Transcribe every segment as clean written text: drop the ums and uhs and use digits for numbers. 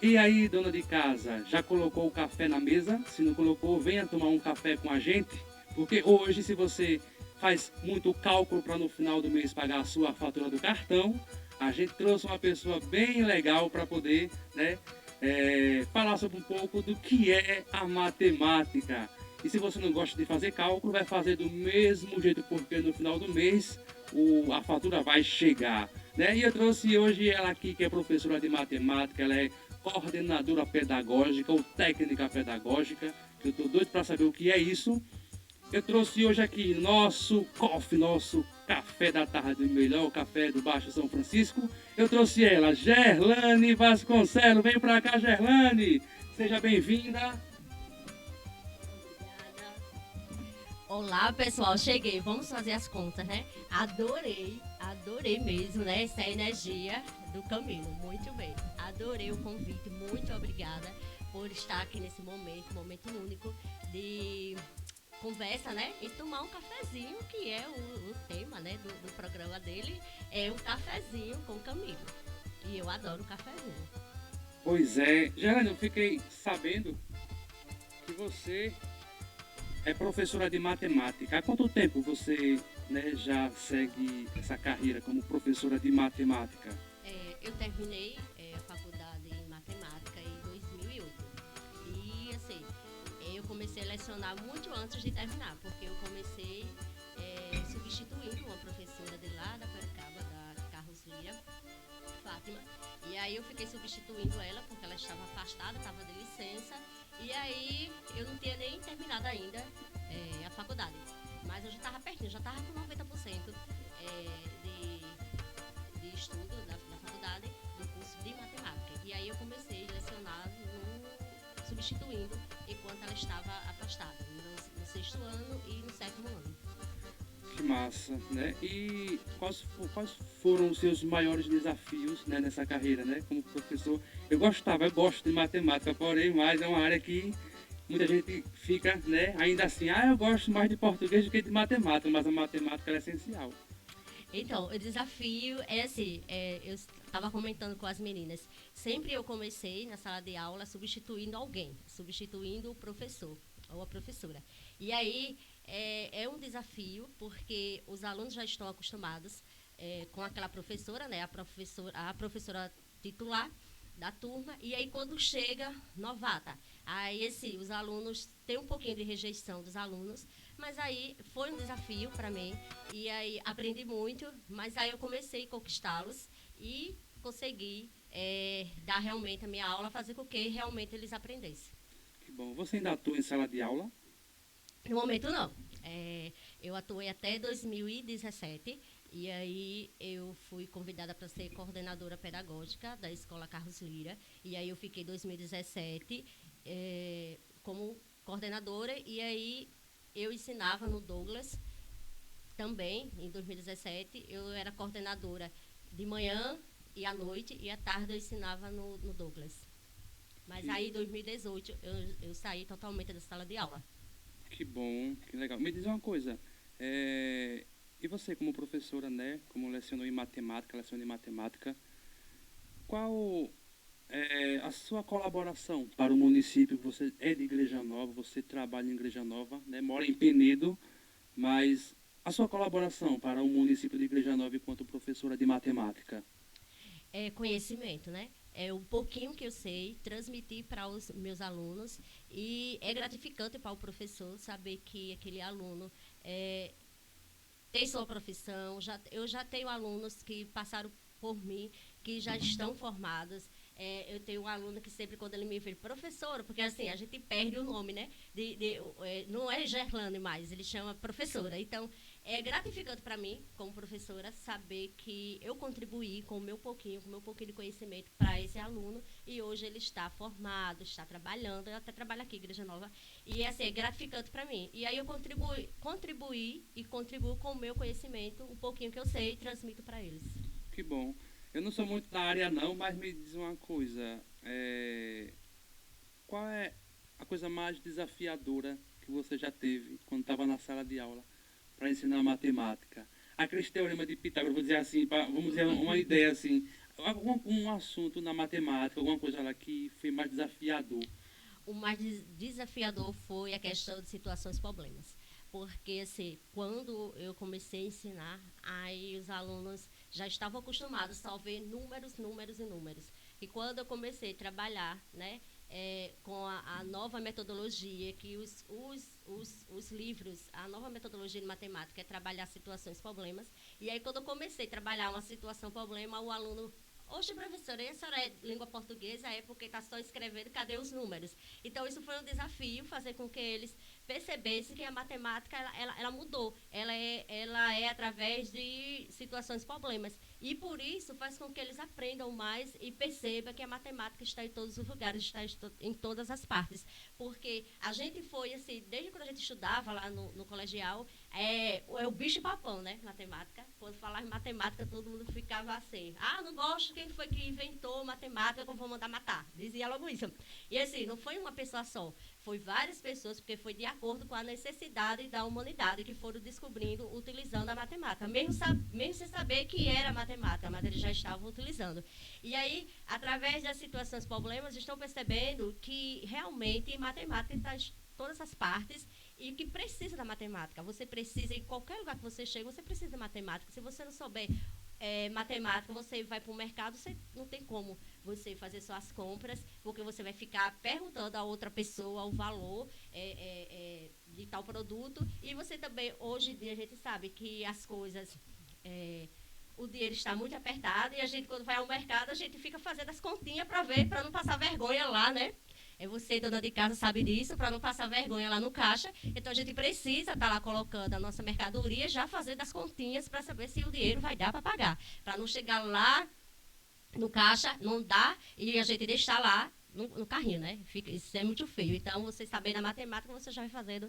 E aí, dona de casa, já colocou o café na mesa? Se não colocou, venha tomar um café com a gente, porque hoje, se você faz muito cálculo para no final do mês pagar a sua fatura do cartão, a gente trouxe uma pessoa bem legal para poder, né, falar sobre um pouco do que é a matemática. E se você não gosta de fazer cálculo, vai fazer do mesmo jeito, porque no final do mês a fatura vai chegar. Né? E eu trouxe hoje ela aqui, que é professora de matemática, ela é coordenadora pedagógica ou técnica pedagógica, que eu estou doido para saber o que é isso. Eu trouxe hoje aqui nosso coffee, nosso café da tarde, o melhor café do Baixo São Francisco. Eu trouxe ela, Gerlane Vasconcelos. Vem para cá, Gerlane. Seja bem-vinda. Obrigada. Olá, pessoal, cheguei. Vamos fazer as contas, né? Adorei, adorei mesmo, né? Essa energia do Camilo. Muito bem. Adorei o convite. Muito obrigada por estar aqui nesse momento, momento único de conversa, né? E tomar um cafezinho, que é o tema, né, do programa dele, é um cafezinho com o Camilo. E eu adoro cafezinho. Pois é, Gerlane, eu fiquei sabendo que você é professora de matemática. Há quanto tempo você, né, já segue essa carreira como professora de matemática? Eu terminei a faculdade em matemática em 2008. E, assim, eu comecei a lecionar muito antes de terminar, porque eu comecei substituindo uma professora de lá da Pericaba, da Carlos Lira, Fátima. E aí eu fiquei substituindo ela, porque ela estava afastada, estava de licença. E aí eu não tinha nem terminado ainda a faculdade. Mas eu já estava pertinho, já estava com 90% de estudo da faculdade, do curso de matemática. E aí eu comecei a lecionar substituindo enquanto ela estava afastada, no sexto ano e no sétimo ano. Que massa, né? E quais foram os seus maiores desafios, né, nessa carreira, né, como professor? Eu gosto de matemática, porém, mais é uma área que muita gente fica, né, ainda assim, eu gosto mais de português do que de matemática, mas a matemática é essencial. Então, o desafio é assim, eu estava comentando com as meninas, sempre eu comecei na sala de aula substituindo alguém, substituindo o professor ou a professora. E aí é um desafio porque os alunos já estão acostumados com aquela professora, né, a professora titular da turma, e aí quando chega novata, aí os alunos têm um pouquinho de rejeição dos alunos, mas aí foi um desafio para mim, e aí aprendi muito, mas aí eu comecei a conquistá-los e consegui dar realmente a minha aula, fazer com que realmente eles aprendessem. Que bom. Você ainda atua em sala de aula? No momento, não. Eu atuei até 2017 e aí eu fui convidada para ser coordenadora pedagógica da Escola Carlos Lira. E aí eu fiquei 2017 como coordenadora e aí eu ensinava no Douglas também, em 2017. Eu era coordenadora de manhã e à noite e à tarde eu ensinava no Douglas. Mas Que, aí, em 2018, eu saí totalmente da sala de aula. que bom, que legal. Me diz uma coisa, e você como professora, né, como lecionou em matemática, leciona em matemática, qual a sua colaboração para o município? Você é de Igreja Nova, você trabalha em Igreja Nova, né, mora em Penedo, mas a sua colaboração para o município de Igreja Nova enquanto professora de matemática? Conhecimento, né? É um pouquinho que eu sei transmitir para os meus alunos e é gratificante para o professor saber que aquele aluno tem sua profissão. Eu já tenho alunos que passaram por mim, que já estão formados. Eu tenho um aluno que sempre, quando ele me vê, professora, porque assim, a gente perde o nome, né? Não é Gerlane mais, ele chama professora. Então, é gratificante para mim, como professora, saber que eu contribuí com o meu pouquinho de conhecimento para esse aluno e hoje ele está formado, está trabalhando. Eu até trabalho aqui, Igreja Nova, e assim, é gratificante para mim. E aí eu contribuí e contribuo com o meu conhecimento, um pouquinho que eu sei, e transmito para eles. Que bom. Eu não sou muito da área não, mas me diz uma coisa, qual é a coisa mais desafiadora que você já teve quando estava na sala de aula para ensinar matemática? Aquele teorema de Pitágoras, vou dizer assim, vamos dizer uma ideia assim, um assunto na matemática, alguma coisa lá que foi mais desafiador? O mais desafiador foi a questão de situações problemas. Porque, assim, quando eu comecei a ensinar, aí os alunos já estavam acostumados só a ver números, números e números. E quando eu comecei a trabalhar, né, com a nova metodologia, que os livros, a nova metodologia de matemática é trabalhar situações problemas. E aí, quando eu comecei a trabalhar uma situação problema, o aluno: Oxe, professora, e a senhora é língua portuguesa, é porque está só escrevendo, cadê os números? Então, isso foi um desafio, fazer com que eles percebessem que a matemática, ela mudou. Ela é através de situações, problemas. E, por isso, faz com que eles aprendam mais e percebam que a matemática está em todos os lugares, está em todas as partes. Porque a gente foi, assim, desde quando a gente estudava lá no colegial, é o bicho papão, né? Matemática. Quando falava em matemática, todo mundo ficava assim: ah, não gosto, quem foi que inventou matemática, que eu vou mandar matar. Dizia logo isso. E assim, não foi uma pessoa só, foi várias pessoas, porque foi de acordo com a necessidade da humanidade que foram descobrindo, utilizando a matemática. Mesmo sem saber que era matemática, mas eles já estavam utilizando. E aí, através das situações, problemas, estão percebendo que realmente matemática está em todas as partes e que precisa da matemática. Você precisa, em qualquer lugar que você chega, você precisa de matemática. Se você não souber matemática, você vai para o mercado, você não tem como você fazer suas compras, porque você vai ficar perguntando a outra pessoa o valor de tal produto. E você também, hoje em dia, a gente sabe que as coisas... o dinheiro está muito apertado e a gente, quando vai ao mercado, a gente fica fazendo as continhas para ver, para não passar vergonha lá, né? Você, dona de casa, sabe disso, para não passar vergonha lá no caixa. Então, a gente precisa estar lá colocando a nossa mercadoria, já fazendo as continhas para saber se o dinheiro vai dar para pagar. Para não chegar lá no caixa, não dá, e a gente deixar lá no carrinho, né? Isso é muito feio. Então, você sabendo a matemática, você já vai fazendo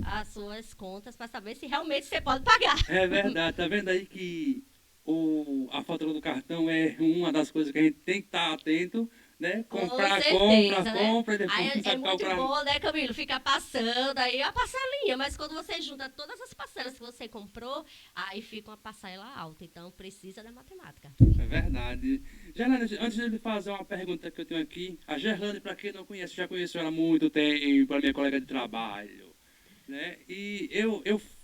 as suas contas para saber se realmente você pode pagar. É verdade, tá vendo aí que a fatura do cartão é uma das coisas que a gente tem que estar atento, né? Com Comprar, compra, certeza, né? compra e depois Aí não é sabe muito calcular. bom, né, Camilo? Ficar passando aí a parcelinha, mas quando você junta todas as parcelas que você comprou, aí fica uma parcela alta. Então precisa da matemática. É verdade. Gerlane, antes de lhe fazer uma pergunta que eu tenho aqui, a Gerlane, para quem não conhece, já conheceu ela há muito tempo, a minha colega de trabalho, né? E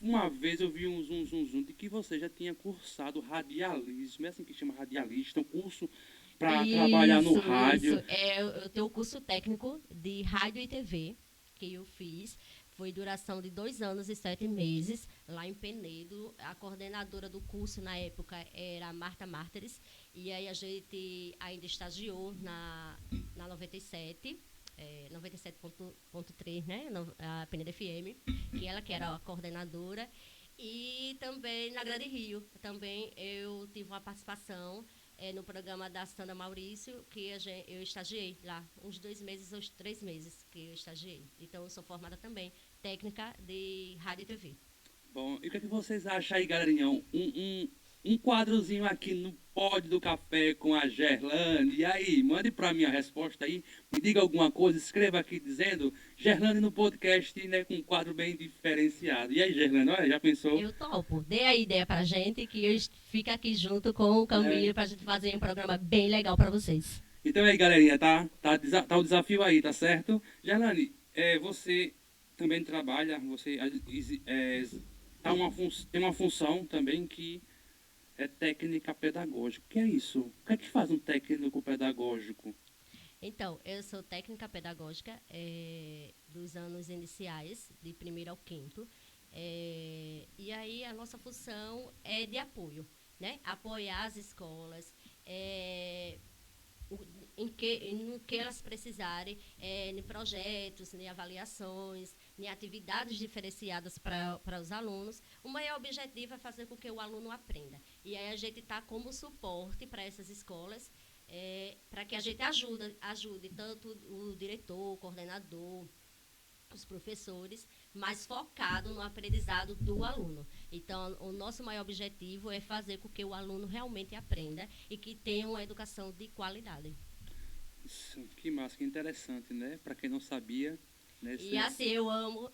uma vez eu vi um zoom de que você já tinha cursado radialismo, é assim que chama radialista, um curso para trabalhar no Isso. rádio. Eu tenho o curso técnico de rádio e TV que eu fiz. Foi duração de 2 anos e 7 meses, lá em Penedo. A coordenadora do curso, na época, era a Marta Mártires. E aí a gente ainda estagiou na 97, 97.3, né? A Penedo FM, que ela que era a coordenadora. E também na Grande Rio, também eu tive uma participação no programa da Sandra Maurício, que eu estagiei lá, uns 2 meses ou 3 meses que eu estagiei. Então, eu sou formada também, técnica de rádio e TV. Bom, e o que, é que vocês acham aí, galerinha? Um quadrozinho aqui no pódio do café com a Gerlane. E aí, mande para mim a resposta aí. Me diga alguma coisa, escreva aqui dizendo Gerlane no podcast, né, com um quadro bem diferenciado. E aí, Gerlane, olha, já pensou? Eu topo. Dê a ideia pra gente, que eu fico aqui junto com o Né? Camilo pra gente fazer um programa bem legal pra vocês. Então aí, galerinha, tá o desafio aí, tá certo? Gerlane, você também trabalha, você tem uma função também que é técnica pedagógica. O que é isso? O que é que faz um técnico pedagógico? Então, eu sou técnica pedagógica dos anos iniciais, de primeiro ao quinto. E aí a nossa função é de apoio, né? Apoiar as escolas, o- no que elas precisarem, em projetos, em avaliações, em atividades diferenciadas para os alunos. O maior objetivo é fazer com que o aluno aprenda. E aí a gente está como suporte para essas escolas, para que a gente ajude tanto o diretor, o coordenador, os professores, mas focado no aprendizado do aluno. Então, o nosso maior objetivo é fazer com que o aluno realmente aprenda e que tenha uma educação de qualidade. Que massa, que interessante, né? Para quem não sabia, né? E assim, eu amo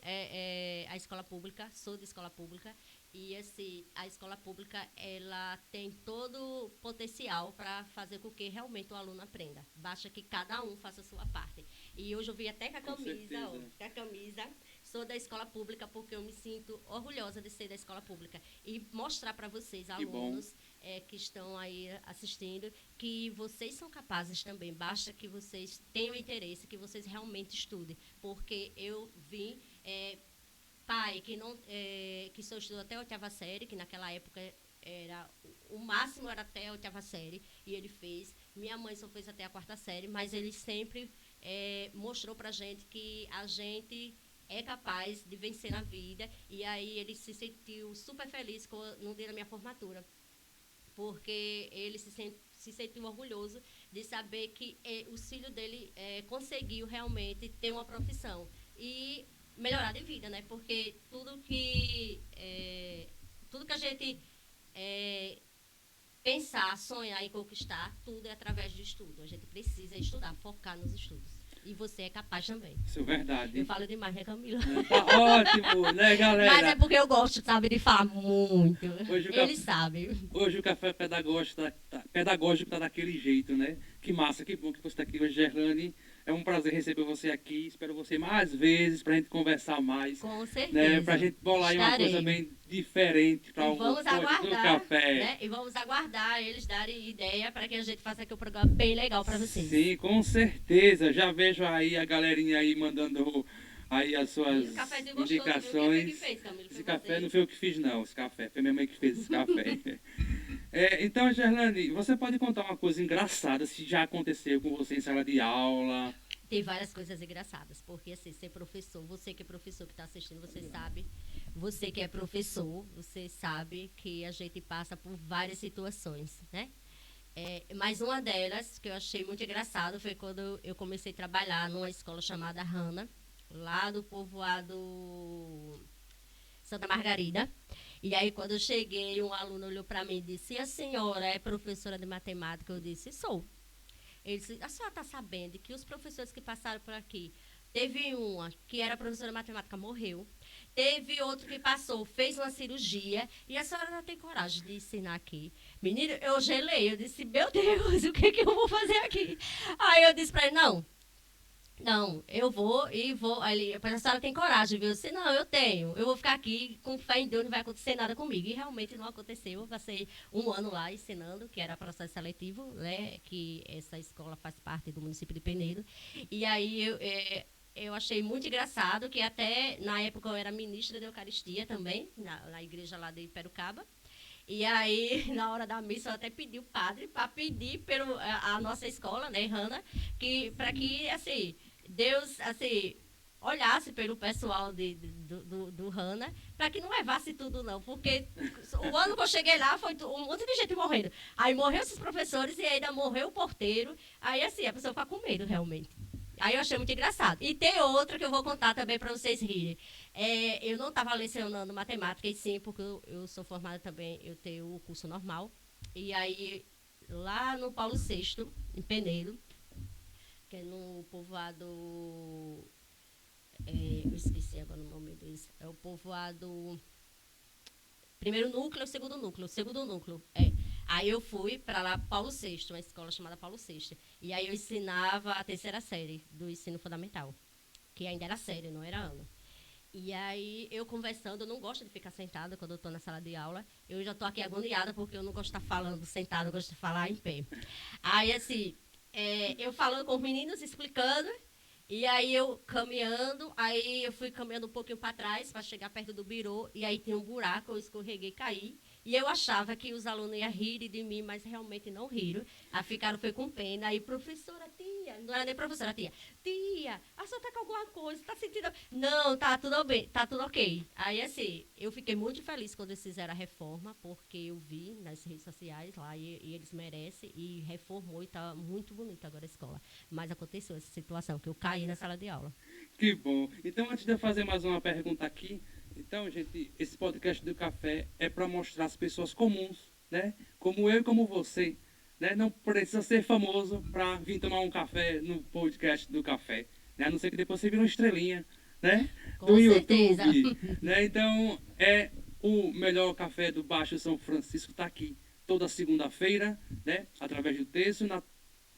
a escola pública, sou de escola pública, E assim, a escola pública, ela tem todo o potencial para fazer com que realmente o aluno aprenda. Basta que cada um faça a sua parte. E hoje eu vi até com a Com camisa, ó, certeza. com a camisa, sou da escola pública porque eu me sinto orgulhosa de ser da escola pública. E mostrar para vocês, Que bom. alunos que estão aí assistindo, que vocês são capazes também. Basta que vocês tenham interesse, que vocês realmente estudem. Porque eu vim... pai que não que só estudou até a oitava série, que naquela época era o máximo era até a oitava série, e ele fez. Minha mãe só fez até a quarta série, mas ele sempre mostrou pra gente que a gente é capaz de vencer na vida. E aí ele se sentiu super feliz no dia da minha formatura, porque ele se sentiu orgulhoso de saber que o filho dele conseguiu realmente ter uma profissão e melhorar de vida, né? Porque tudo que a gente pensar, sonhar em conquistar, tudo é através de estudo. A gente precisa estudar, focar nos estudos. E você é capaz também. Isso é verdade. Eu falo demais, né, Camila? Tá ótimo, né, galera? Mas é porque eu gosto, sabe, de falar muito. Hoje o Eles sabem. Hoje o café pedagógico tá daquele jeito, né? Que massa, que bom que você está aqui hoje, Gerlane. É um prazer receber você aqui. Espero você mais vezes para a gente conversar mais. Com certeza. Né? Para a gente bolar aí uma coisa bem diferente para o vamos do aguardar, café. né? E vamos aguardar eles darem ideia para que a gente faça aqui um programa bem legal para vocês. Sim, com certeza. Já vejo aí a galerinha aí mandando aí as suas indicações. Que fez, Camilo, esse café não foi eu que fiz, não. Esse café foi minha mãe que fez esse café. Então, Gerlane, você pode contar uma coisa engraçada, se já aconteceu com você em sala de aula? Tem várias coisas engraçadas, porque assim, ser professor, você que é professor que está assistindo, você sabe, você que é professor, você sabe que a gente passa por várias situações, né? Mas uma delas, que eu achei muito engraçado, foi quando eu comecei a trabalhar numa escola chamada Hanna, lá do povoado Santa Margarida. E aí, quando eu cheguei, um aluno olhou para mim e disse: "E a senhora é professora de matemática?" Eu disse: "Sou." Ele disse: "A senhora está sabendo que os professores que passaram por aqui, teve uma que era professora de matemática, morreu. Teve outro que passou, fez uma cirurgia, e a senhora não tem coragem de ensinar aqui." Menino, eu gelei, eu disse: "Meu Deus, o que eu vou fazer aqui?" Aí eu disse para ele: Não, eu vou e vou. Aí ele: "A senhora tem coragem, viu?" Eu disse: "Não, eu tenho. Eu vou ficar aqui com fé em Deus, não vai acontecer nada comigo." E realmente não aconteceu. Eu passei um ano lá ensinando, que era processo seletivo, né? Que essa escola faz parte do município de Penedo. E aí eu achei muito engraçado que até na época eu era ministra da Eucaristia também, na igreja lá de Perucaba. E aí, na hora da missa, eu até pedi o padre para pedir a nossa escola, né, Hanna, para que, assim, Deus, assim, olhasse pelo pessoal do Hanna, para que não levasse tudo, não. Porque o ano que eu cheguei lá, foi um monte de gente morrendo. Aí morreu esses professores e ainda morreu o porteiro. Aí, assim, a pessoa fica com medo, realmente. Aí eu achei muito engraçado. E tem outra que eu vou contar também para vocês rirem. Eu não estava lecionando matemática, e sim, porque eu sou formada também, eu tenho o curso normal. E aí, lá no Paulo VI, em Penedo, que é no povoado... eu esqueci agora o nome desse. É o povoado... Primeiro núcleo, segundo núcleo. Segundo núcleo, Aí eu fui para lá, Paulo VI, uma escola chamada Paulo VI. E aí eu ensinava a terceira série do ensino fundamental, que ainda era série, não era ano. E aí eu conversando, eu não gosto de ficar sentada quando eu estou na sala de aula. Eu já estou aqui agoniada porque eu não gosto de estar falando sentada, eu gosto de falar em pé. Aí assim, eu falando com os meninos, explicando. E aí eu caminhando, aí eu fui caminhando um pouquinho para trás para chegar perto do birô, e aí tinha um buraco, eu escorreguei e caí. E eu achava que os alunos iam rir de mim, mas realmente não riram. Aí ficaram, foi com pena. Aí, professora, tia, não era nem professora, tia, a senhora tá com alguma coisa, tá sentindo... Não, tá tudo bem, tá tudo ok. Aí, assim, eu fiquei muito feliz quando eles fizeram a reforma, porque eu vi nas redes sociais lá, e eles merecem, e reformou, e tá muito bonita agora a escola. Mas aconteceu essa situação, que eu caí na sala de aula. Que bom. Então, antes de eu fazer mais uma pergunta aqui, então, gente, esse podcast do café é para mostrar as pessoas comuns, né? Como eu e como você, né? Não precisa ser famoso para vir tomar um café no podcast do café, né? A não ser que depois você vira uma estrelinha, né? Com do certeza. YouTube, né? Então, O melhor café do Baixo São Francisco está aqui toda segunda-feira, né, através do texto,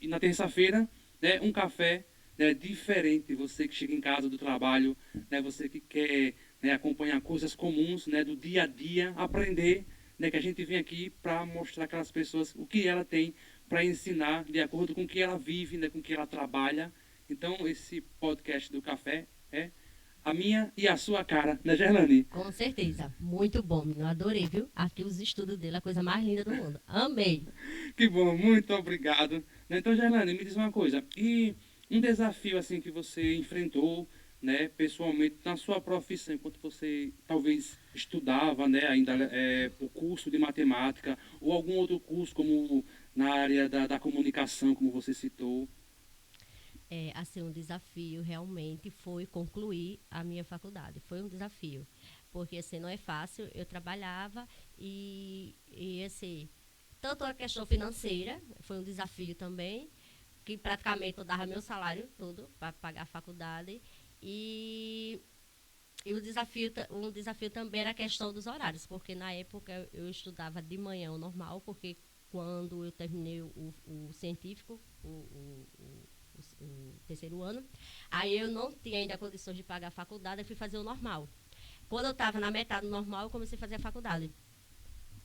e na terça-feira, né, um café, né, diferente. Você que chega em casa do trabalho, né, você que quer, né, acompanhar coisas comuns, né, do dia a dia, aprender, né, que a gente vem aqui para mostrar aquelas pessoas o que ela tem para ensinar de acordo com o que ela vive, né, com o que ela trabalha. Então, esse podcast do café é a minha e a sua cara, né, Gerlane? Com certeza. Muito bom, menino. Adorei, viu? Aqui os estudos dele, a coisa mais linda do mundo. Amei. Que bom, muito obrigado. Então, Gerlane, me diz uma coisa. E um desafio assim que você enfrentou, né, pessoalmente na sua profissão, enquanto você talvez estudava, né, ainda o curso de matemática ou algum outro curso como na área da comunicação, como você citou. Assim, um desafio realmente foi concluir a minha faculdade. Foi um desafio, porque assim, não é fácil. Eu trabalhava e assim, tanto a questão financeira foi um desafio também, que praticamente eu dava meu salário todo para pagar a faculdade. E, e um desafio também era a questão dos horários, porque na época eu estudava de manhã o normal, porque quando eu terminei o científico, o terceiro ano, aí eu não tinha ainda condições de pagar a faculdade, eu fui fazer o normal. Quando eu estava na metade do normal, eu comecei a fazer a faculdade.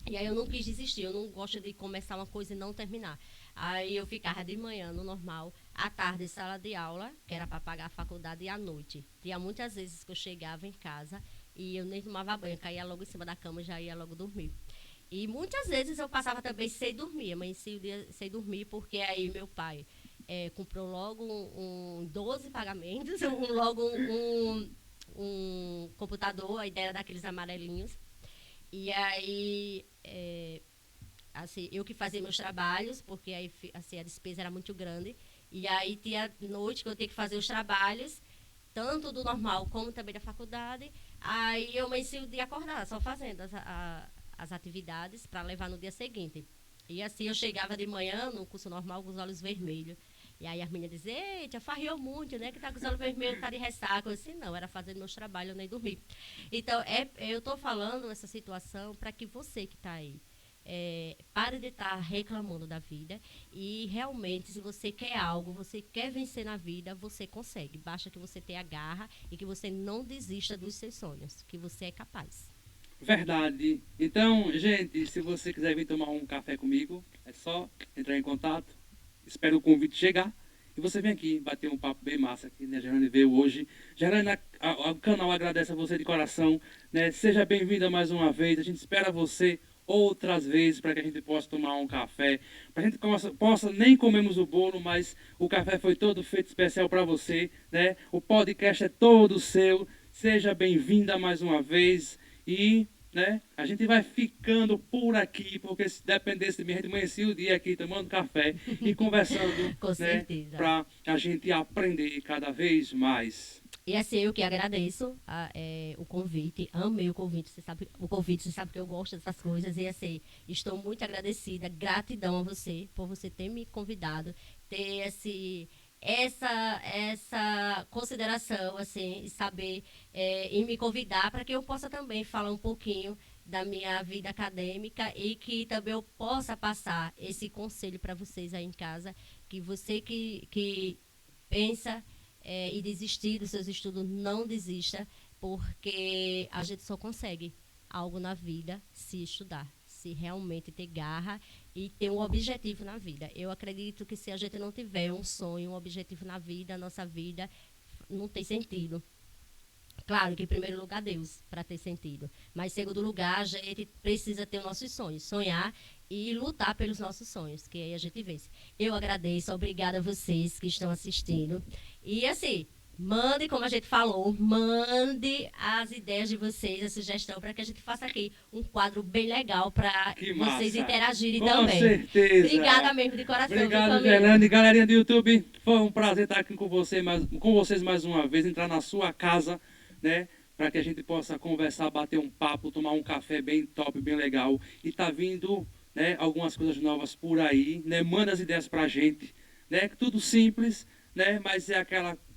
E aí eu não quis desistir, eu não gosto de começar uma coisa e não terminar. Aí eu ficava de manhã no normal, à tarde em sala de aula, que era para pagar a faculdade, e à noite. Tinha muitas vezes que eu chegava em casa e eu nem tomava banho, caía logo em cima da cama e já ia logo dormir. E muitas vezes eu passava também sem dormir, amanhecia o dia sem dormir, porque aí meu pai comprou logo 12 pagamentos, logo um computador, a ideia era daqueles amarelinhos. E aí, assim, eu que fazia meus trabalhos, porque aí assim, a despesa era muito grande. E aí tinha noite que eu tinha que fazer os trabalhos, tanto do normal como também da faculdade. Aí eu amanheci o dia acordada, só fazendo as atividades para levar no dia seguinte. E assim eu chegava de manhã no curso normal com os olhos vermelhos. E aí as meninas diziam, eita, farriou muito, né? Que tá com os olhos vermelhos, tá de ressaca. Eu disse, não, era fazendo meus trabalhos, eu nem dormi. Então, eu tô falando essa situação para que você que tá aí, pare de estar reclamando da vida e realmente, se você quer algo, você quer vencer na vida, você consegue. Basta que você tenha garra e que você não desista dos seus sonhos, que você é capaz. Verdade. Então, gente, se você quiser vir tomar um café comigo, é só entrar em contato. Espero o convite chegar. E você vem aqui bater um papo bem massa aqui, né? A Gerane veio hoje. Gerane, o canal agradece a você de coração, né? Seja bem-vinda mais uma vez. A gente espera você outras vezes para que a gente possa tomar um café. Para a gente possa, nem comemos o bolo, mas o café foi todo feito especial para você, né? O podcast é todo seu. Seja bem-vinda mais uma vez. E, né, a gente vai ficando por aqui, porque se dependesse de mim, a gente amanhecia o dia aqui tomando café e conversando, Com né, certeza. para a gente aprender cada vez mais. E assim, eu que agradeço o convite, amei você sabe que eu gosto dessas coisas, e assim, estou muito agradecida, gratidão a você, por você ter me convidado, ter essa consideração, assim, e saber e me convidar para que eu possa também falar um pouquinho da minha vida acadêmica e que também eu possa passar esse conselho para vocês aí em casa, que você que pensa e desistir dos seus estudos, não desista, porque a gente só consegue algo na vida se estudar, se realmente ter garra e ter um objetivo na vida. Eu acredito que se a gente não tiver um sonho, um objetivo na vida, a nossa vida não tem sentido. Claro que em primeiro lugar Deus, para ter sentido. Mas em segundo lugar, a gente precisa ter os nossos sonhos, sonhar e lutar pelos nossos sonhos, que aí a gente vence. Eu agradeço, obrigada a vocês que estão assistindo. E assim, mande, como a gente falou, mande as ideias de vocês, a sugestão, para que a gente faça aqui um quadro bem legal para Que vocês massa! interagirem Com também. certeza! Obrigada mesmo de coração, viu, Obrigado, Camila? Gerlane. Galerinha do YouTube, foi um prazer estar aqui com vocês mais uma vez, entrar na sua casa, né? Para que a gente possa conversar, bater um papo, tomar um café bem top, bem legal. E tá vindo, né, algumas coisas novas por aí, né? Manda as ideias pra gente, né? Tudo simples, né? Mas é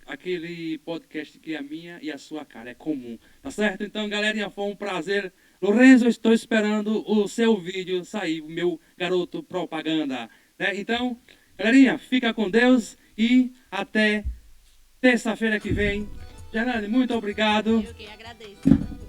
aquele podcast que é a minha e a sua cara, é comum, tá certo? Então, galerinha, foi um prazer. Lorenzo, eu estou esperando o seu vídeo sair, o meu garoto propaganda. Né? Então, galerinha, fica com Deus e até terça-feira que vem. Janane, muito obrigado. Eu que agradeço.